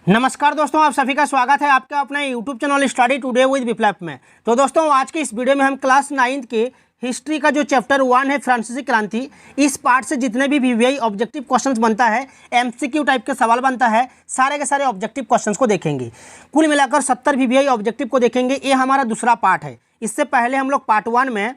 नमस्कार दोस्तों, आप सभी का स्वागत है आपका अपना YouTube channel study today with Viplav में। तो दोस्तों, आज के इस वीडियो में हम क्लास 9th के हिस्ट्री का जो चैप्टर 1 है फ्रांसीसी क्रांति, इस पार्ट से जितने भी वीवीआई ऑब्जेक्टिव क्वेश्चंस बनता है, एमसीक्यू टाइप के सवाल बनता है, सारे के सारे ऑब्जेक्टिव क्वेश्चंस को देखेंगे। कुल मिलाकर 70 वीवीआई ऑब्जेक्टिव को देखेंगे। ये हमारा दूसरा पार्ट है। इससे पहले हम लोग पार्ट वन में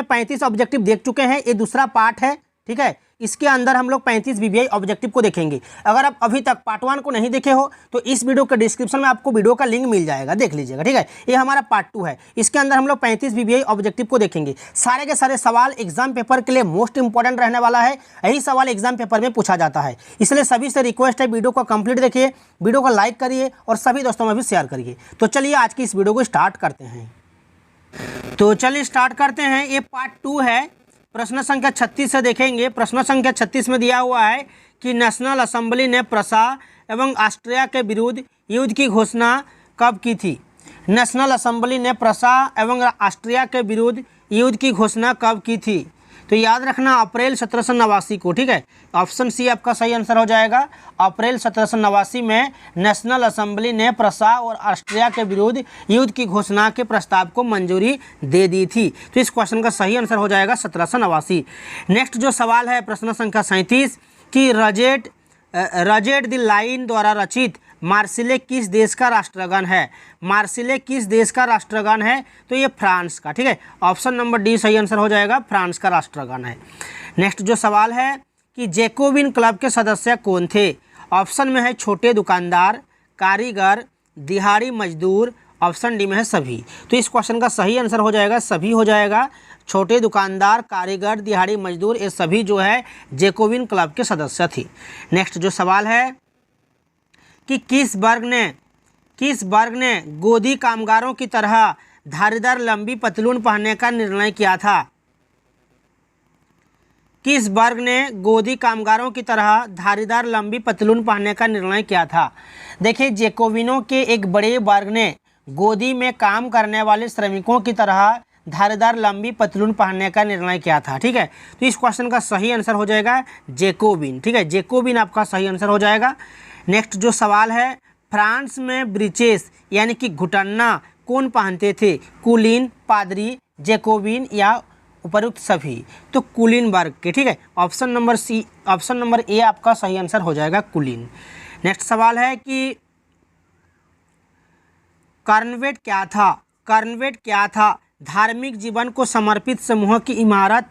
35 ऑब्जेक्टिव देख चुके हैं। ये दूसरा पार्ट है, ठीक है। इसके अंदर हम लोग 35 वीवीआई ऑब्जेक्टिव को देखेंगे। अगर आप अभी तक पार्ट 1 को नहीं देखे हो तो इस वीडियो के डिस्क्रिप्शन में आपको वीडियो का लिंक मिल जाएगा, देख लीजिएगा, ठीक है। ये हमारा पार्ट 2 है। इसके अंदर हम लोग 35 वीवीआई ऑब्जेक्टिव को देखेंगे। सारे के सारे सवाल एग्जाम पेपर के लिए मोस्ट इंपॉर्टेंट रहने वाला है। यही सवाल एग्जाम पेपर में पूछा जाता है, इसलिए सभी से रिक्वेस्ट है वीडियो को कंप्लीट देखिए, वीडियो को लाइक करिए और सभी दोस्तों में भी शेयर करिए। तो चलिए आज की इस वीडियो को स्टार्ट करते हैं। तो चलिए स्टार्ट करते हैं। ये पार्ट 2 है। प्रश्न संख्या 36 से देखेंगे। प्रश्न संख्या 36 में दिया हुआ है कि नेशनल असेंबली ने प्रसा एवं ऑस्ट्रिया के विरुद्ध युद्ध की घोषणा कब की थी। नेशनल असेंबली ने प्रसा एवं ऑस्ट्रिया के विरुद्ध युद्ध की घोषणा कब की थी। तो याद रखना अप्रैल 1789 को, ठीक है। ऑप्शन सी आपका सही आंसर हो जाएगा। अप्रैल 1789 में नेशनल असेंबली ने प्रसा और ऑस्ट्रिया के विरुद्ध युद्ध की घोषणा के प्रस्ताव को मंजूरी दे दी थी। तो इस क्वेश्चन का सही आंसर हो जाएगा 1789। नेक्स्ट जो सवाल है प्रश्न संख्या 37 कि रजेट द लाइन द्वारा रचित मार्सिले किस देश का राष्ट्रगान है। मार्सिले किस देश का राष्ट्रगान है, तो ये फ्रांस का, ठीक है। ऑप्शन नंबर डी सही आंसर हो जाएगा, फ्रांस का राष्ट्रगान है। नेक्स्ट जो सवाल है कि जैकोबिन क्लब के सदस्य कौन थे। ऑप्शन में है छोटे दुकानदार, कारीगर, दिहाड़ी मजदूर, ऑप्शन डी में है सभी। तो इस क्वेश्चन का सही आंसर हो जाएगा सभी हो जाएगा। छोटे दुकानदार, कारीगर, दिहाड़ी मजदूर, ये सभी जो है जैकोबिन क्लब के सदस्य थे। नेक्स्ट जो सवाल है कि किस वर्ग ने गोदी कामगारों की तरह धारीदार लंबी पतलून पहनने का निर्णय किया था। किस वर्ग ने गोदी कामगारों की तरह धारीदार लंबी पतलून पहनने का निर्णय किया था। देखिए, जैकोबिनों के एक बड़े वर्ग ने गोदी में काम करने वाले श्रमिकों की तरह धारीदार लंबी पतलून पहनने का निर्णय किया था, ठीक है। तो इस क्वेश्चन का सही आंसर हो जाएगा जैकोबिन, ठीक है। जैकोबिन आपका सही आंसर हो जाएगा। नेक्स्ट जो सवाल है फ्रांस में ब्रीचेस यानी कि घुटन्ना कौन पहनते थे। कुलीन, पादरी, जैकोबिन या उपरोक्त सभी। तो कुलीन वर्ग के, ठीक है। ऑप्शन नंबर ए आपका सही आंसर हो जाएगा कुलीन। नेक्स्ट सवाल है कि कर्नवेट क्या था। धार्मिक जीवन को समर्पित समूह की इमारत,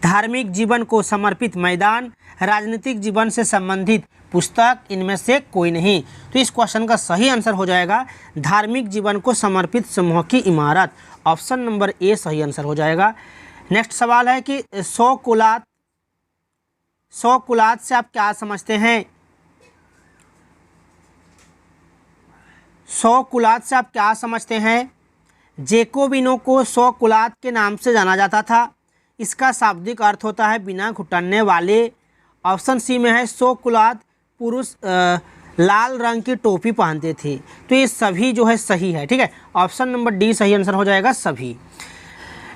धार्मिक जीवन को समर्पित मैदान, राजनीतिक जीवन से संबंधित पुस्तक, इनमें से कोई नहीं। तो इस क्वेश्चन का सही आंसर हो जाएगा धार्मिक जीवन को समर्पित समूह की इमारत। ऑप्शन नंबर ए सही आंसर हो जाएगा। नेक्स्ट सवाल है कि 100 कुलात से आप क्या समझते हैं। 100 कुलात से आप क्या समझते हैं। जैकोबिनों को 100 कुलात के नाम से जाना जाता था। इसका शाब्दिक अर्थ होता है बिना घुटनने वाले। ऑप्शन सी में है 100 कुलात पुरुष लाल रंग की टोपी पहनते थे। तो ये सभी जो है सही है, ठीक है। ऑप्शन नंबर डी सही आंसर हो जाएगा सभी।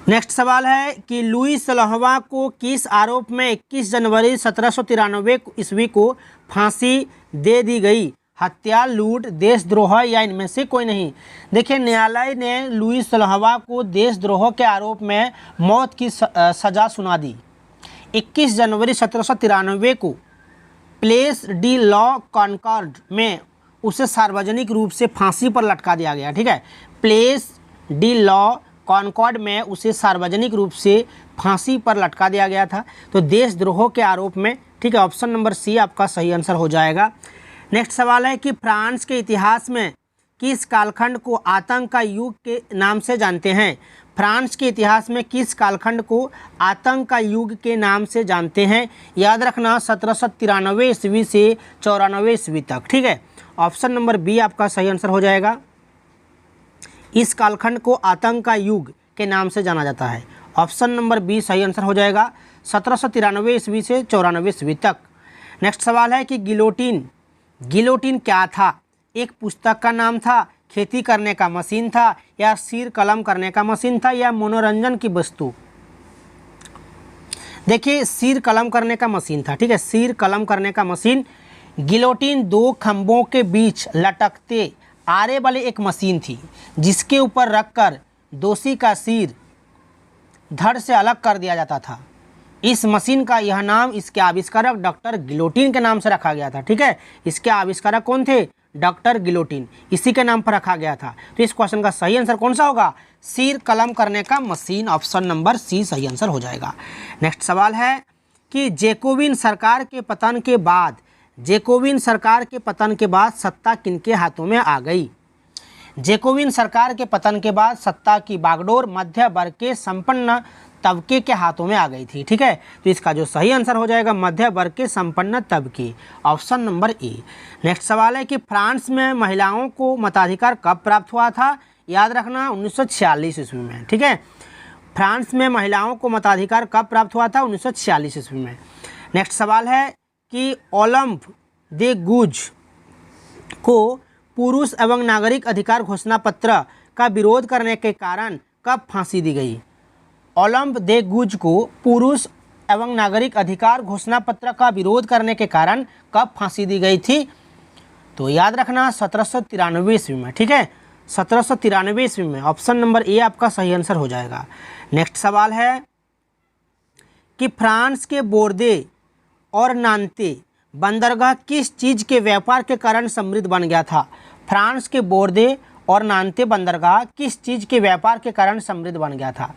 नेक्स्ट सवाल है कि लुई 16वां को किस आरोप में 21 जनवरी 1793 ईस्वी को फांसी दे दी गई। हत्या, लूट, देशद्रोह या इनमें से कोई नहीं। देखिए, न्यायालय ने लुई 16वां को देशद्रोह के आरोप में मौत की सज़ा सुना दी। 21 जनवरी 1793 को प्लेस डी लॉ कॉनकॉर्ड में उसे सार्वजनिक रूप से फांसी पर लटका दिया गया, ठीक है। प्लेस डी लॉ कॉनकॉर्ड में उसे सार्वजनिक रूप से फांसी पर लटका दिया गया था। तो देशद्रोह के आरोप में, ठीक है। ऑप्शन नंबर सी आपका सही आंसर हो जाएगा। नेक्स्ट सवाल है कि फ्रांस के इतिहास में किस कालखंड को आतंक का युग के नाम से जानते हैं। फ्रांस के इतिहास में किस कालखंड को आतंक का युग के नाम से जानते हैं। याद रखना 1793 ईस्वी से 94 ईस्वी तक, ठीक है। ऑप्शन नंबर बी आपका सही आंसर हो जाएगा। इस कालखंड को आतंक का युग के नाम से जाना जाता है। ऑप्शन नंबर बी सही आंसर हो जाएगा 1793 ईस्वी से 94 ईस्वी तक। नेक्स्ट सवाल है कि गिलोटिन क्या था। एक पुस्तक का नाम था, खेती करने का मशीन था, या सिर कलम करने का मशीन था, या मनोरंजन की वस्तु। देखिए, सिर कलम करने का मशीन था, ठीक है। सिर कलम करने का मशीन गिलोटिन दो खंभों के बीच लटकते आरे वाली एक मशीन थी जिसके ऊपर रखकर दोषी का सिर धड़ से अलग कर दिया जाता था। इस मशीन का यह नाम इसके आविष्कारक डॉक्टर गिलोटिन के नाम से रखा गया था। ठीक है, इसके आविष्कारक कौन थे? डॉक्टर गिलोटिन, इसी के नाम पर रखा गया था। तो इस क्वेश्चन का सही आंसर कौन सा होगा? सिर कलम करने का मशीन, ऑप्शन नंबर सी सही आंसर हो जाएगा। नेक्स्ट सवाल है कि जैकोबिन सरकार के पतन के बाद सत्ता किनके हाथों में आ गई? जैकोबिन सरकार के पतन के बाद सत्ता की बागडोर मध्य वर्ग के संपन्न तबके के हाथों में आ गई थी। ठीक है, तो इसका जो सही आंसर हो जाएगा मध्य वर्ग के संपन्न तबके, ऑप्शन नंबर ए। नेक्स्ट सवाल है कि फ्रांस में महिलाओं को मताधिकार कब प्राप्त हुआ था? याद रखना 1946 ईस्वी में। ठीक है, फ्रांस में महिलाओं को मताधिकार कब प्राप्त हुआ था? 1946 ईस्वी में। नेक्स्ट सवाल है कि ओलंप दे गुज को पुरुष एवं नागरिक अधिकार घोषणा पत्र का विरोध करने के कारण कब फांसी दी गई? ओलंप दे गुज को पुरुष एवं नागरिक अधिकार घोषणा पत्र का विरोध करने के कारण कब फांसी दी गई थी? तो याद रखना 1793 ईस्वी में। ठीक है, 1793 ईस्वी में, ऑप्शन नंबर ए आपका सही आंसर हो जाएगा। नेक्स्ट सवाल है कि फ्रांस के बोर्दे और नान्ते बंदरगाह किस चीज़ के व्यापार के कारण समृद्ध बन गया था? फ्रांस के बोर्दे और नान्ते बंदरगाह किस चीज़ के व्यापार के कारण समृद्ध बन गया था?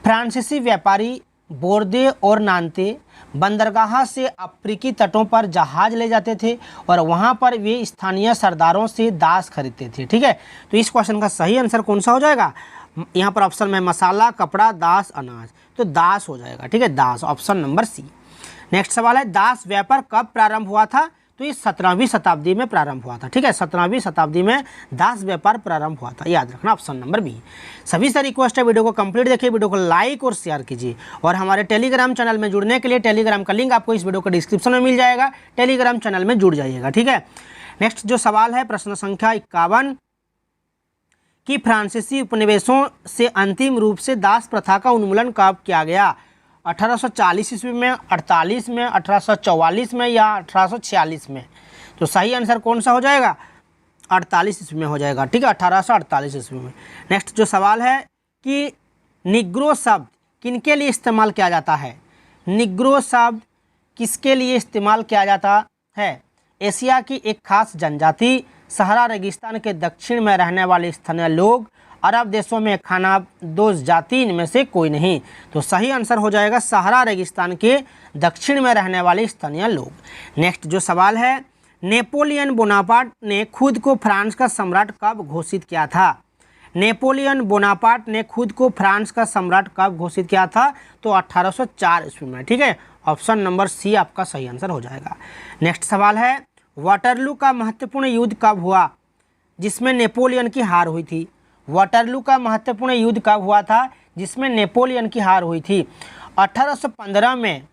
फ्रांसीसी व्यापारी बोर्दे और नान्ते बंदरगाह से अफ्रीकी तटों पर जहाज ले जाते थे और वहां पर वे स्थानीय सरदारों से दास खरीदते थे। ठीक है, तो इस क्वेश्चन का सही आंसर कौन सा हो जाएगा? यहाँ पर ऑप्शन में मसाला, कपड़ा, दास, अनाज, तो दास हो जाएगा। ठीक है, दास, ऑप्शन नंबर सी। नेक्स्ट सवाल है दास व्यापार कब प्रारंभ हुआ था? तो ये 17वीं शताब्दी में प्रारंभ हुआ था। ठीक है, 17वीं शताब्दी में दास व्यापार प्रारंभ हुआ था, याद रखना, ऑप्शन नंबर बी। सभी से रिक्वेस्ट है वीडियो को कंप्लीट देखिए, वीडियो को लाइक और शेयर कीजिए और हमारे टेलीग्राम चैनल में जुड़ने के लिए टेलीग्राम का लिंक आपको इस वीडियो के डिस्क्रिप्शन में मिल जाएगा, टेलीग्राम चैनल में जुड़ जाइएगा। ठीक है, नेक्स्ट जो सवाल है प्रश्न संख्या 51 कि फ्रांसीसी उपनिवेशों से अंतिम रूप से दास प्रथा का उन्मूलन कब किया गया? 1840 ईस्वी में, 48 में, 1844 में या 1846 में? तो सही आंसर कौन सा हो जाएगा? 48 ईस्वी में हो जाएगा। ठीक है, 1848 ईस्वी में। नेक्स्ट जो सवाल है कि निग्रो शब्द किनके लिए इस्तेमाल किया जाता है? निग्रो शब्द किसके लिए इस्तेमाल किया जाता है? एशिया की एक खास जनजाति, सहारा रेगिस्तान के दक्षिण में रहने वाले स्थानीय लोग, अरब देशों में खानाबदोश जाति, इनमें से कोई नहीं। तो सही आंसर हो जाएगा सहारा रेगिस्तान के दक्षिण में रहने वाले स्थानीय लोग। नेक्स्ट जो सवाल है नेपोलियन बोनापार्ट ने खुद को फ्रांस का सम्राट कब घोषित किया था? नेपोलियन बोनापार्ट ने खुद को फ्रांस का सम्राट कब घोषित किया था? तो 1804 ईस्वी में। ठीक है, ऑप्शन नंबर सी आपका सही आंसर हो जाएगा। नेक्स्ट सवाल है वाटरलू का महत्वपूर्ण युद्ध कब हुआ जिसमें नेपोलियन की हार हुई थी? वाटरलू का महत्वपूर्ण युद्ध कब हुआ था जिसमें नेपोलियन की हार हुई थी? 1815 में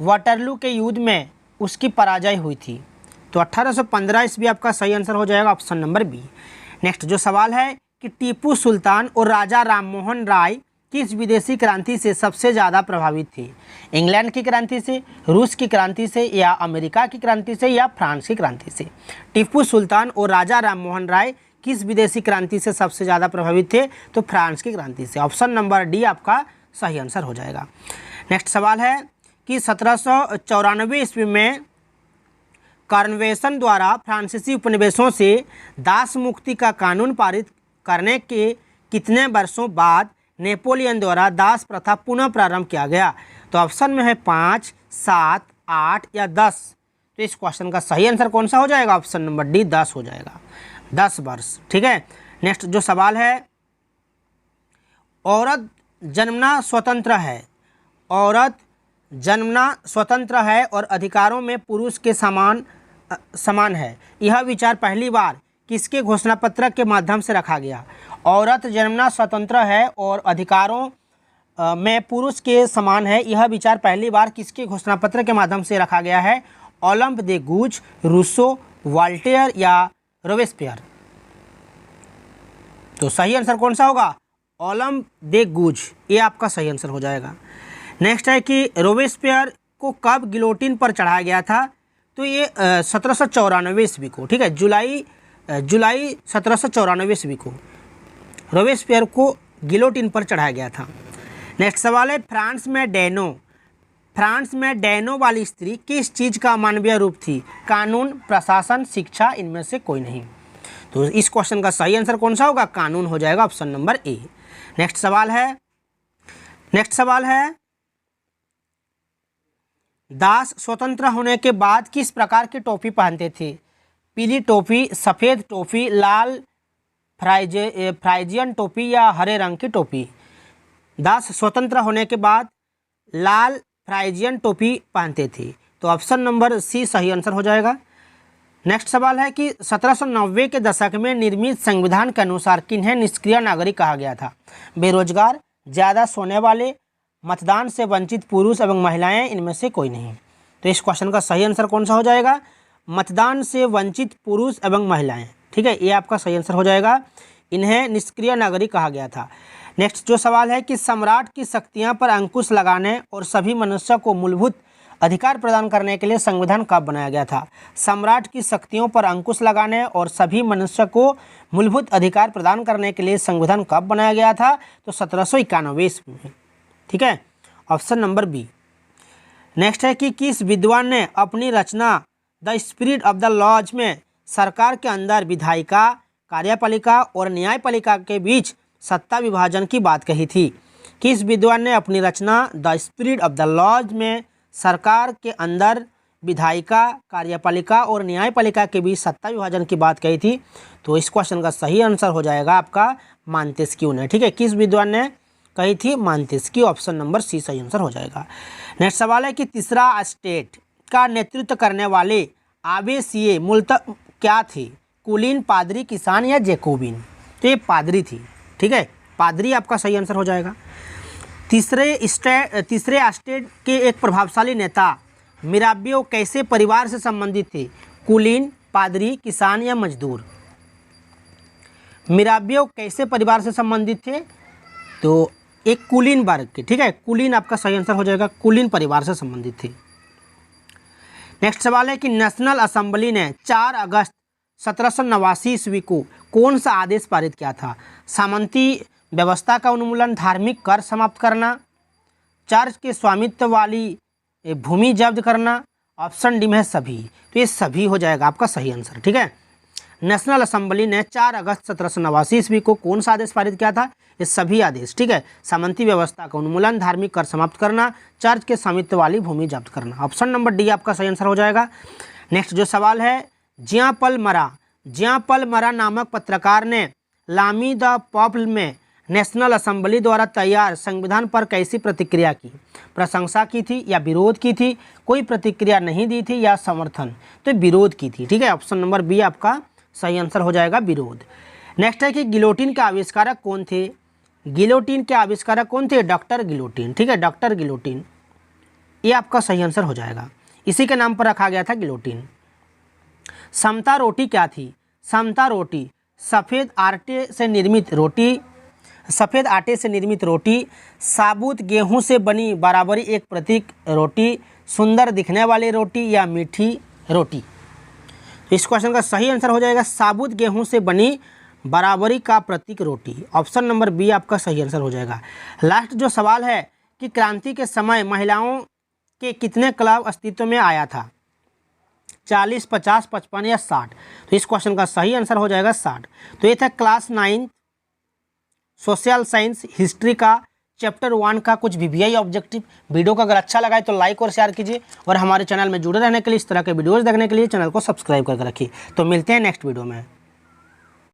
वाटरलू के युद्ध में उसकी पराजय हुई थी। तो 1815 ईस्वी आपका सही आंसर हो जाएगा, ऑप्शन नंबर बी। नेक्स्ट जो सवाल है कि टीपू सुल्तान और राजा राममोहन राय किस विदेशी क्रांति से सबसे ज़्यादा प्रभावित थे? इंग्लैंड की क्रांति से, रूस की क्रांति से या अमेरिका की क्रांति से या फ्रांस की क्रांति से? टीपू सुल्तान और राजा राममोहन राय किस विदेशी क्रांति से सबसे ज़्यादा प्रभावित थे? तो फ्रांस की क्रांति से, ऑप्शन नंबर डी आपका सही आंसर हो जाएगा। नेक्स्ट सवाल है कि 1794 ईस्वी में कॉर्नवेशन द्वारा फ्रांसीसी उपनिवेशों से दास मुक्ति का कानून पारित करने के कितने वर्षों बाद नेपोलियन द्वारा दास प्रथा पुनः प्रारंभ किया गया? तो ऑप्शन में है 5, 7, 8 या 10। तो इस क्वेश्चन का सही आंसर कौन सा हो जाएगा? ऑप्शन नंबर डी 10 हो जाएगा, 10 वर्ष। ठीक है, नेक्स्ट जो सवाल है औरत जन्मना स्वतंत्र है, औरत जन्मना स्वतंत्र है और अधिकारों में पुरुष के समान है, यह विचार पहली बार किसके घोषणा पत्र के माध्यम से रखा गया? औरत जन्मना स्वतंत्र है और अधिकारों में पुरुष के समान है, यह विचार पहली बार किसके घोषणा पत्र के माध्यम से रखा गया है? ओलंप दे गुज, रूसो, वॉल्टेयर या रोबेस्पियर? तो सही आंसर कौन सा होगा? ओलंप दे गुज, ये आपका सही आंसर हो जाएगा। नेक्स्ट है कि रोबेस्पियर को कब गिलोटिन पर चढ़ाया गया था? तो ये 1794 ईस्वी को, ठीक है, जुलाई 1794 ईस्वी को रोबेस्पियर को गिलोटिन पर चढ़ाया गया था। नेक्स्ट सवाल है, फ्रांस में डैनो वाली स्त्री किस चीज़ का मानवीय रूप थी? कानून, प्रशासन, शिक्षा, इनमें से कोई नहीं। तो इस क्वेश्चन का सही आंसर कौन सा होगा? कानून हो जाएगा, ऑप्शन नंबर ए। नेक्स्ट सवाल है दास स्वतंत्र होने के बाद किस प्रकार की टोपी पहनते थे? पीली टोपी, सफ़ेद टोपी, लाल फ्राइजियन टोपी या हरे रंग की टोपी? दास स्वतंत्र होने के बाद लाल फ्राइजियन टोपी पहनते थे, तो ऑप्शन नंबर सी सही आंसर हो जाएगा। नेक्स्ट सवाल है कि 1790 के दशक में निर्मित संविधान के अनुसार किन्हें निष्क्रिय नागरिक कहा गया था? बेरोजगार, ज़्यादा सोने वाले, मतदान से वंचित पुरुष एवं महिलाएं, इनमें से कोई नहीं। तो इस क्वेश्चन का सही आंसर कौन सा हो जाएगा? मतदान से वंचित पुरुष एवं महिलाएं, ठीक है, ये आपका सही आंसर हो जाएगा। इन्हें निष्क्रिय नागरिक कहा गया था। नेक्स्ट जो सवाल है कि सम्राट की शक्तियां पर अंकुश लगाने और सभी मनुष्य को मूलभूत अधिकार प्रदान करने के लिए संविधान कब बनाया गया था? सम्राट की शक्तियों पर अंकुश लगाने और सभी मनुष्य को मूलभूत अधिकार प्रदान करने के लिए संविधान कब बनाया गया था? तो 1791 ईस्वी में, ठीक है, ऑप्शन नंबर बी। नेक्स्ट है कि किस विद्वान ने अपनी रचना the spirit of the laws में सरकार के अंदर विधायिका, कार्यपालिका और न्यायपालिका के बीच सत्ता विभाजन की बात कही थी? किस विद्वान ने अपनी रचना the spirit of the laws में सरकार के अंदर विधायिका, कार्यपालिका और न्यायपालिका के बीच सत्ता विभाजन की बात कही थी? तो इस क्वेश्चन का सही आंसर हो जाएगा आपका मांतेस्क्यू ने, ठीक है। किस विद्वान ने कही थी? मांतेस्क्यू, ऑप्शन नंबर सी सही आंसर हो जाएगा। नेक्स्ट सवाल है कि तीसरा स्टेट का नेतृत्व करने वाले आवेसीय मूलतः क्या थे? कुलीन, पादरी, किसान या जैकोबिन? तो ये पादरी थी, ठीक है, पादरी आपका सही आंसर हो जाएगा। तीसरे स्टेट के एक प्रभावशाली नेता मिराबियो कैसे परिवार से संबंधित थे? कुलीन, पादरी, किसान या मजदूर? मिराबियो कैसे परिवार से संबंधित थे? तो एक कुलीन वर्ग के, ठीक है, कुलीन आपका सही आंसर हो जाएगा, कुलीन परिवार से संबंधित थे। नेक्स्ट सवाल है कि नेशनल असेंबली ने 4 अगस्त 1789 ईस्वी को कौन सा आदेश पारित किया था? सामंती व्यवस्था का उन्मूलन, धार्मिक कर समाप्त करना, चर्च के स्वामित्व वाली भूमि जब्त करना, ऑप्शन डी में है सभी। तो ये सभी हो जाएगा आपका सही आंसर, ठीक है। नेशनल असेंबली ने 4 अगस्त 1789 ईस्वी को कौन सा आदेश पारित किया था? ये सभी आदेश, ठीक है। सामंती व्यवस्था का उन्मूलन, धार्मिक कर समाप्त करना, चर्च के स्वामित्व वाली भूमि जब्त करना, ऑप्शन नंबर डी आपका सही आंसर हो जाएगा। नेक्स्ट जो सवाल है, ज्यां पल मरा नामक पत्रकार ने लामी द पॉपल में नेशनल असेंबली द्वारा तैयार संविधान पर कैसी प्रतिक्रिया की? प्रशंसा की थी या विरोध की थी? कोई प्रतिक्रिया नहीं दी थी या समर्थन? तो विरोध की थी, ठीक है, ऑप्शन नंबर बी आपका सही आंसर हो जाएगा, विरोध। नेक्स्ट है कि गिलोटिन के आविष्कारक कौन थे? गिलोटिन के आविष्कारक कौन थे? डॉक्टर गिलोटिन, ठीक है, डॉक्टर गिलोटिन, ये आपका सही आंसर हो जाएगा। इसी के नाम पर रखा गया था गिलोटिन। समता रोटी क्या थी? समता रोटी सफ़ेद आटे से निर्मित रोटी, साबुत गेहूं से बनी बराबरी एक प्रतीक रोटी, सुंदर दिखने वाली रोटी या मीठी रोटी? इस क्वेश्चन का सही आंसर हो जाएगा साबुत गेहूं से बनी बराबरी का प्रतीक रोटी, ऑप्शन नंबर बी आपका सही आंसर हो जाएगा। लास्ट जो सवाल है कि क्रांति के समय महिलाओं के कितने क्लब अस्तित्व में आया था? 40, 50, 55 या 60? तो इस क्वेश्चन का सही आंसर हो जाएगा 60। तो ये था क्लास 9 सोशल साइंस हिस्ट्री का चैप्टर 1 का कुछ VVI ऑब्जेक्टिव। वीडियो को अगर अच्छा लगा है तो लाइक और शेयर कीजिए, और हमारे चैनल में जुड़े रहने के लिए, इस तरह के वीडियोज़ देखने के लिए चैनल को सब्सक्राइब करके रखिए। तो मिलते हैं नेक्स्ट वीडियो में।